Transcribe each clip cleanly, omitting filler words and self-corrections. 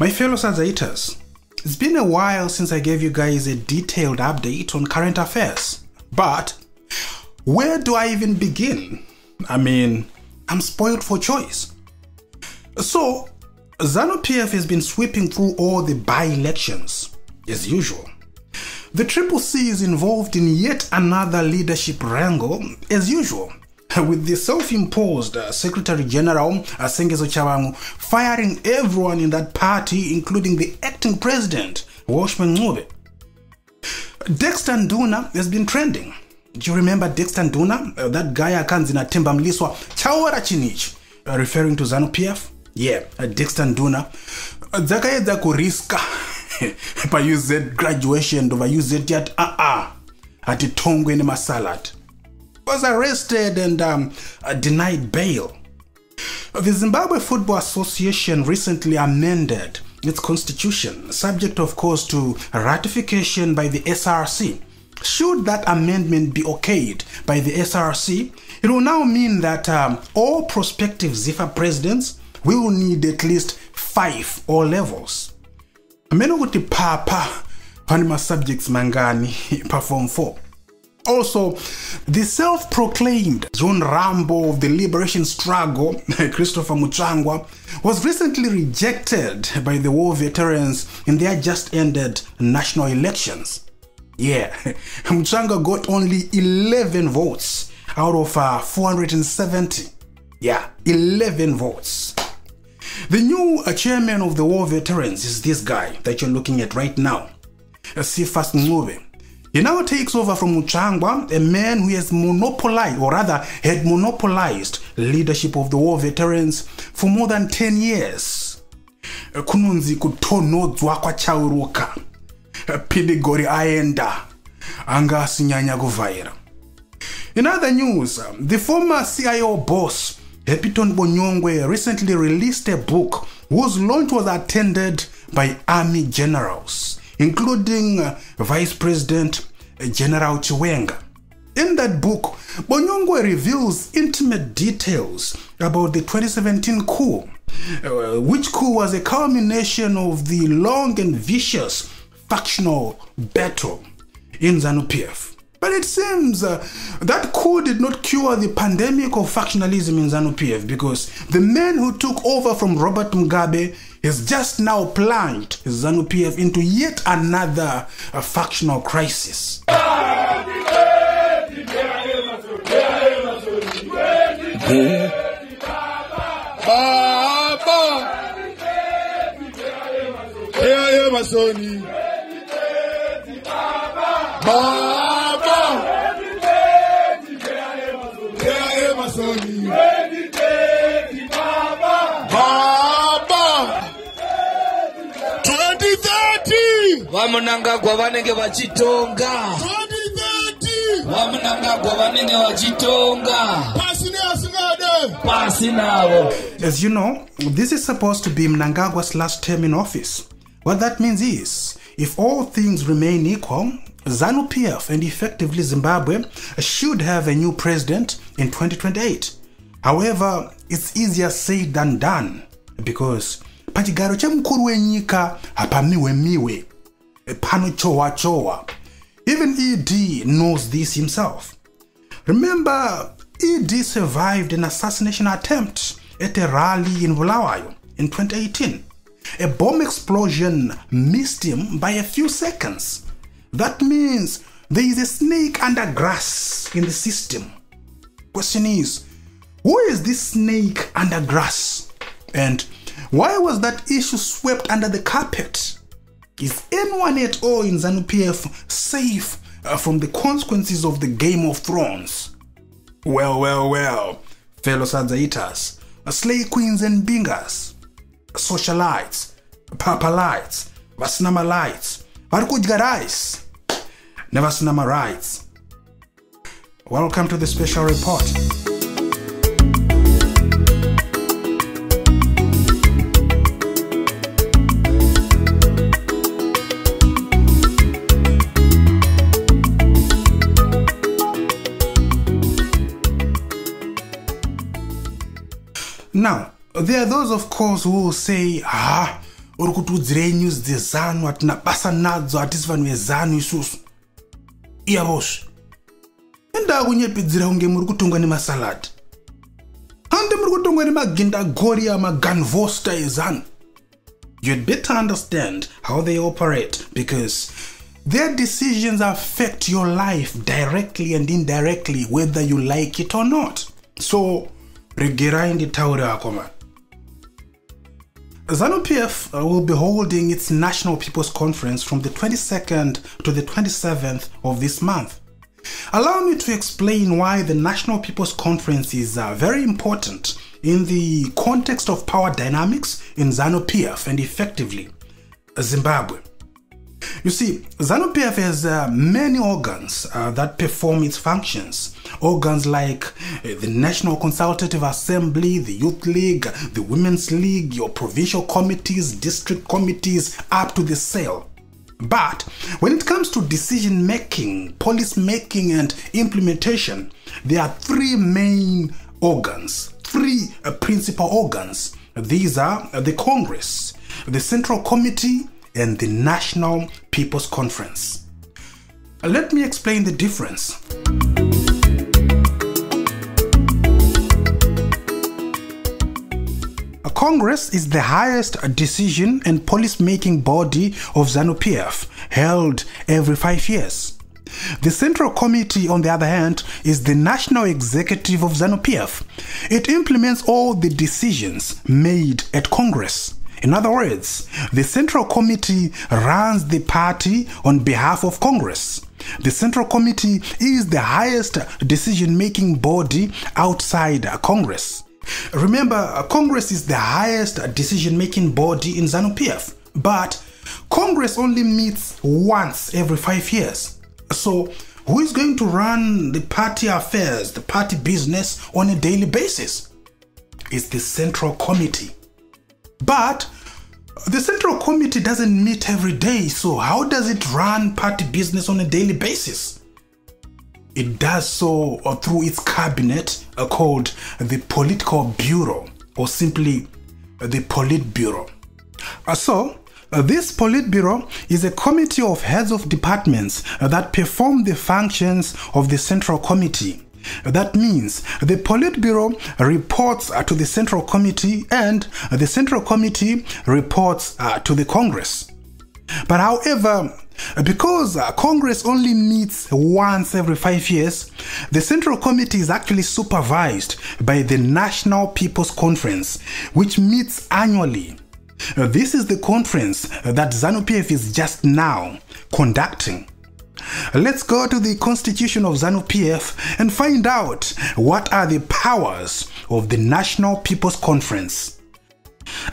My fellow Sazaitas, it's been a while since I gave you guys a detailed update on current affairs. But where do I even begin? I mean, I'm spoiled for choice. So, ZANU-PF has been sweeping through all the by-elections, as usual. The CCC is involved in yet another leadership wrangle, as usual, with the self-imposed Secretary General Sengezo Chabangu firing everyone in that party, including the acting president, Mutsvangwa. Dexter Nduna has been trending. Do you remember Dexter Nduna? That guy akanzina Temba Mliswa Chawara Chinich, referring to ZANU-PF? Yeah, Dexter Nduna. Zakaedza kuriska pa UZ graduation over UZ yet ati tongwe ni masalad. Was arrested and denied bail. The Zimbabwe Football Association recently amended its constitution, subject of course to ratification by the SRC. Should that amendment be okayed by the SRC, it will now mean that all prospective ZIFA presidents will need at least 5 O levels. Menoguti papa panima subjects mangani perform 4. Also, the self-proclaimed John Rambo of the liberation struggle, Christopher Mutsvangwa, was recently rejected by the war veterans in their just-ended national elections. Yeah, Mutsvangwa got only 11 votes out of 470. Yeah, 11 votes. The new chairman of the war veterans is this guy that you're looking at right now, Sifas Ngube. He now takes over from Mutsvangwa, a man who has monopolized, or rather had monopolized, leadership of the war veterans for more than 10 years. Kununzi kutonodzwa kwa chauruka. Pidigori aenda. Anga sinyanya kuvaira. In other news, the former CIO boss, Epiton Bonyongwe, recently released a book whose launch was attended by army generals, including Vice President General Chiwenga. In that book, Bonyongwe reveals intimate details about the 2017 coup, which coup was a culmination of the long and vicious factional battle in ZANU-PF. But it seems that coup did not cure the pandemic of factionalism in ZANU-PF, because the man who took over from Robert Mugabe has just now plunged ZANU-PF into yet another factional crisis. Vamunangagwa vanenge vachitonga. Vamunangagwa vanenge vachitonga. As you know, this is supposed to be Mnangagwa's last term in office. What that means is, if all things remain equal, ZANU-PF and effectively Zimbabwe should have a new president in 2028. However, it's easier said than done, because pachigaro cha mkuru wenyika hapamiwe miwe. Pano chowa chowa. Even ED knows this himself. Remember, ED survived an assassination attempt at a rally in Bulawayo in 2018. A bomb explosion missed him by a few seconds. That means there is a snake under grass in the system. Question is, who is this snake under grass? And why was that issue swept under the carpet? Is anyone at all in ZANU-PF safe from the consequences of the Game of Thrones? Well, fellow Sadzaitas, slay queens and bingers, socialites, papalites, vasinamalites, varkudgarais, never sinamarites. Welcome to the special report. Now, there are those, of course, who will say, uri kutiudzirei news dzeZANU atina basa nadzo hatisi vanhu veZANU isusu iyavozve endakunyepidzira kunge muri kutongwa nemasaladi hande muri kutongwa nemagindagori amagunvosta eZANU. You'd better understand how they operate because their decisions affect your life directly and indirectly whether you like it or not. So regerai nditaure akoma. ZANU-PF will be holding its National People's Conference from the 22nd to the 27th of this month. Allow me to explain why the National People's Conference is very important in the context of power dynamics in ZANU-PF and effectively Zimbabwe. You see, ZANU-PF has many organs that perform its functions. Organs like the National Consultative Assembly, the Youth League, the Women's League, your provincial committees, district committees, up to the cell. But when it comes to decision making, policy making and implementation, there are three main organs, three principal organs. These are the Congress, the Central Committee, and the National People's Conference. Let me explain the difference. A Congress is the highest decision and policy-making body of ZANU-PF, held every 5 years. The Central Committee, on the other hand, is the national executive of ZANU-PF. It implements all the decisions made at Congress. In other words, the Central Committee runs the party on behalf of Congress. The Central Committee is the highest decision-making body outside Congress. Remember, Congress is the highest decision-making body in ZANU-PF, but Congress only meets once every 5 years. So, who is going to run the party affairs, the party business on a daily basis? It's the Central Committee. But the Central Committee doesn't meet every day, so how does it run party business on a daily basis? It does so through its cabinet called the Political Bureau, or simply the Politburo. This Politburo is a committee of heads of departments that perform the functions of the Central Committee. That means the Politburo reports to the Central Committee and the Central Committee reports to the Congress. But however, because Congress only meets once every 5 years, the Central Committee is actually supervised by the National People's Conference, which meets annually. This is the conference that ZANU-PF is just now conducting. Let's go to the constitution of ZANU-PF and find out what are the powers of the National People's Conference.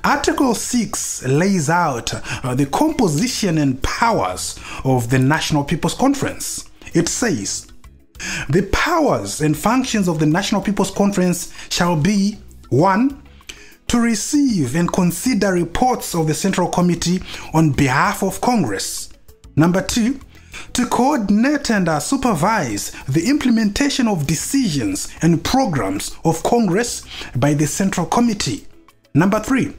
Article 6 lays out the composition and powers of the National People's Conference. It says, the powers and functions of the National People's Conference shall be 1. To receive and consider reports of the Central Committee on behalf of Congress. Number 2. To coordinate and supervise the implementation of decisions and programs of Congress by the Central Committee. Number 3.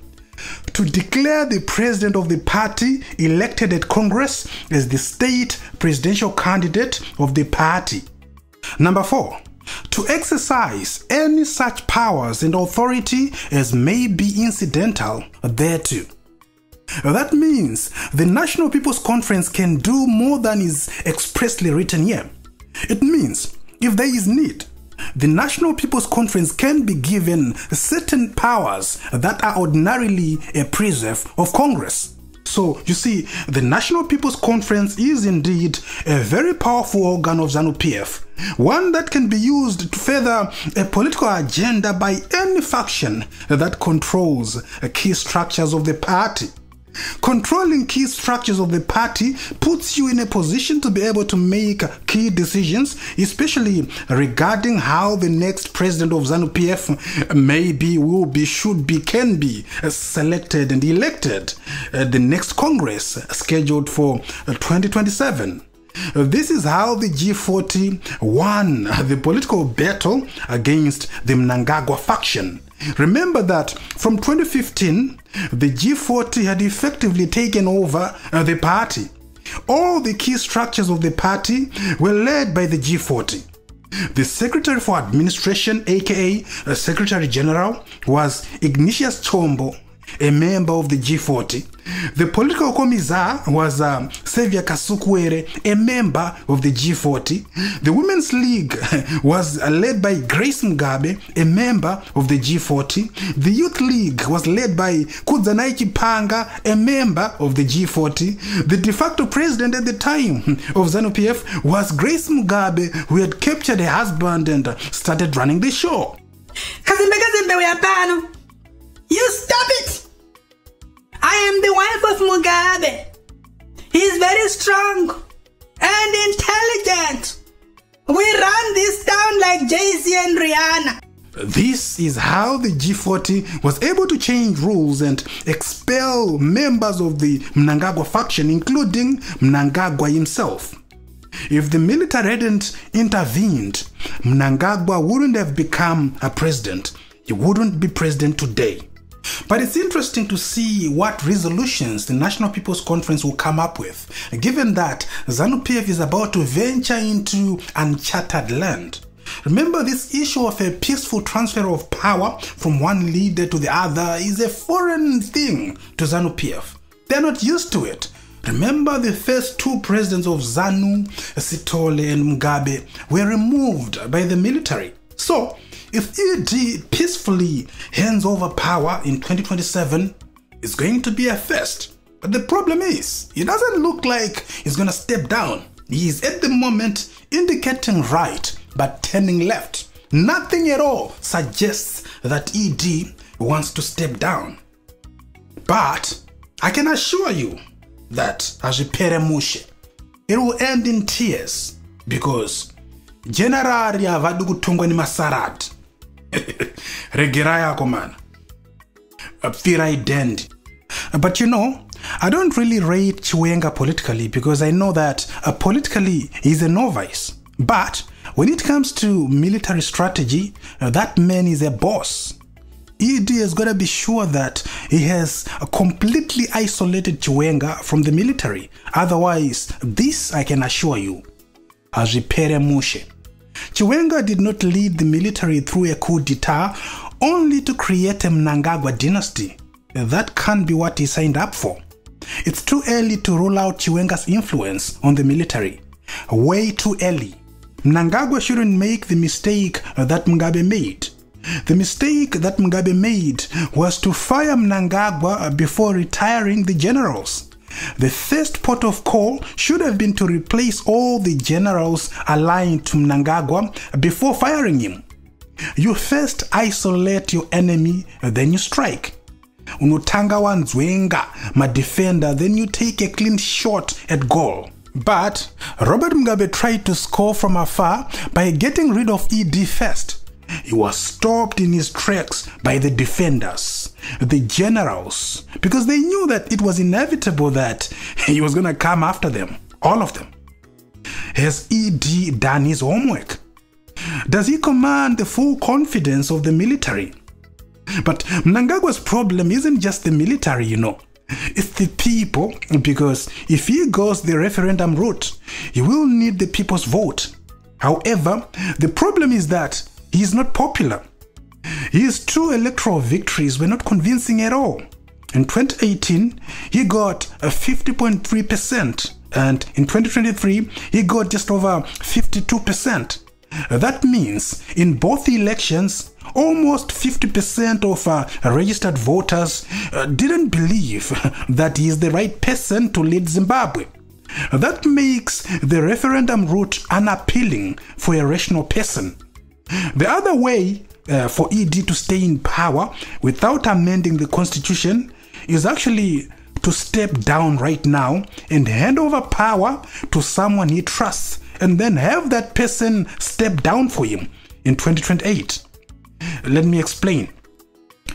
To declare the president of the party elected at Congress as the state presidential candidate of the party. Number 4. To exercise any such powers and authority as may be incidental thereto. That means the National People's Conference can do more than is expressly written here. It means if there is need, the National People's Conference can be given certain powers that are ordinarily a preserve of Congress. So, you see, the National People's Conference is indeed a very powerful organ of ZANU-PF, one that can be used to further a political agenda by any faction that controls key structures of the party. Controlling key structures of the party puts you in a position to be able to make key decisions, especially regarding how the next president of ZANU-PF may be, will be, should be, can be selected and elected at the next Congress scheduled for 2027. This is how the G40 won the political battle against the Mnangagwa faction Remember that from 2015, the G40 had effectively taken over the party. All the key structures of the party were led by the G40. The Secretary for Administration, aka Secretary General, was Ignatius Chombo, a member of the G40. The political commissar was Xavier Kasukwere, a member of the G40. The Women's League was led by Grace Mugabe, a member of the G40. The Youth League was led by Kudzanai Chipanga, a member of the G40. The de facto president at the time of ZANU-PF was Grace Mugabe, who had captured her husband and started running the show. You stop it! I am the wife of Mugabe. He is very strong and intelligent. We run this town like Jay-Z and Rihanna. This is how the G40 was able to change rules and expel members of the Mnangagwa faction, including Mnangagwa himself. If the military hadn't intervened, Mnangagwa wouldn't have become a president. He wouldn't be president today. But it's interesting to see what resolutions the National People's Conference will come up with, given that ZANU-PF is about to venture into uncharted land. Remember, this issue of a peaceful transfer of power from one leader to the other is a foreign thing to ZANU-PF. They're not used to it. Remember, the first two presidents of ZANU, Sithole and Mugabe, were removed by the military. So, if ED peacefully hands over power in 2027, it's going to be a first. But the problem is, it doesn't look like he's going to step down. He is at the moment indicating right, but turning left. Nothing at all suggests that ED wants to step down. But I can assure you that it will end in tears, because General avadu kutungwa ni masarati. Regera yako man. Fira idendi. But you know, I don't really rate Chiwenga politically, because I know that politically he's a novice. But when it comes to military strategy, that man is a boss. ED has got to be sure that he has completely isolated Chiwenga from the military. Otherwise, this I can assure you, Ajipere Mushe. Chiwenga did not lead the military through a coup d'etat only to create a Mnangagwa dynasty. That can't be what he signed up for. It's too early to rule out Chiwenga's influence on the military. Way too early. Mnangagwa shouldn't make the mistake that Mugabe made. The mistake that Mugabe made was to fire Mnangagwa before retiring the generals. The first port of call should have been to replace all the generals aligned to Mnangagwa before firing him. You first isolate your enemy, then you strike. Unutanga wanzwenga, my defender, then you take a clean shot at goal. But Robert Mugabe tried to score from afar by getting rid of ED first. He was stopped in his tracks by the defenders, the generals, because they knew that it was inevitable that he was going to come after them, all of them. Has ED done his homework? Does he command the full confidence of the military? But Mnangagwa's problem isn't just the military, you know. It's the people, because if he goes the referendum route, he will need the people's vote. However, the problem is that he is not popular. His two electoral victories were not convincing at all. In 2018, he got 50.3%, and in 2023, he got just over 52%. That means in both elections, almost 50% of registered voters didn't believe that he is the right person to lead Zimbabwe. That makes the referendum route unappealing for a rational person. The other way for ED to stay in power without amending the constitution is actually to step down right now and hand over power to someone he trusts, and then have that person step down for him in 2028. Let me explain.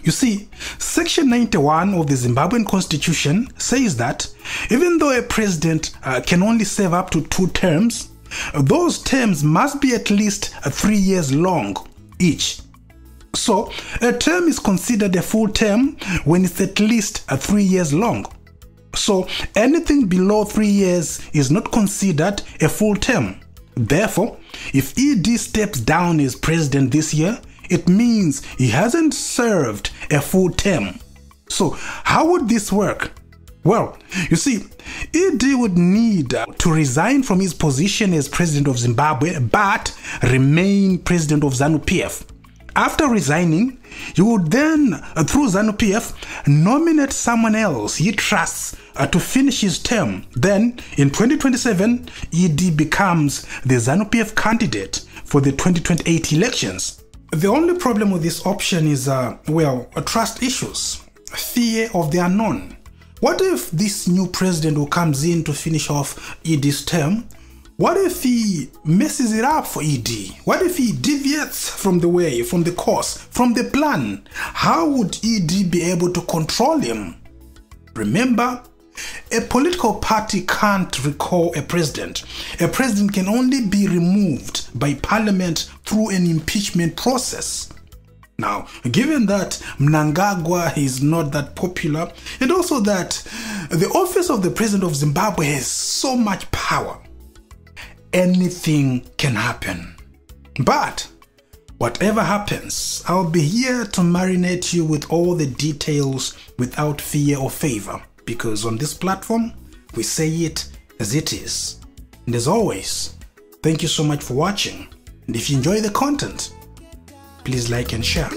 You see, Section 91 of the Zimbabwean Constitution says that even though a president can only serve up to 2 terms, those terms must be at least 3 years long each. So, a term is considered a full term when it's at least 3 years long. So, anything below 3 years is not considered a full term. Therefore, if ED steps down as president this year, it means he hasn't served a full term. So, how would this work? Well, you see, ED would need to resign from his position as president of Zimbabwe, but remain president of ZANU-PF. After resigning, he would then, through ZANU-PF, nominate someone else he trusts to finish his term. Then, in 2027, ED becomes the ZANU-PF candidate for the 2028 elections. The only problem with this option is, trust issues, fear of the unknown. What if this new president who comes in to finish off ED's term, what if he messes it up for ED? What if he deviates from the way, from the course, from the plan? How would ED be able to control him? Remember, a political party can't recall a president. A president can only be removed by parliament through an impeachment process. Now, given that Mnangagwa is not that popular, and also that the office of the president of Zimbabwe has so much power, anything can happen. But whatever happens, I'll be here to marinate you with all the details without fear or favor, because on this platform, we say it as it is. And as always, thank you so much for watching. And if you enjoy the content, please like and share.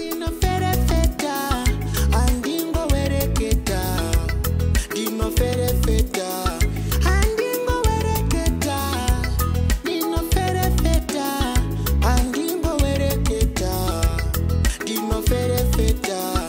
Feta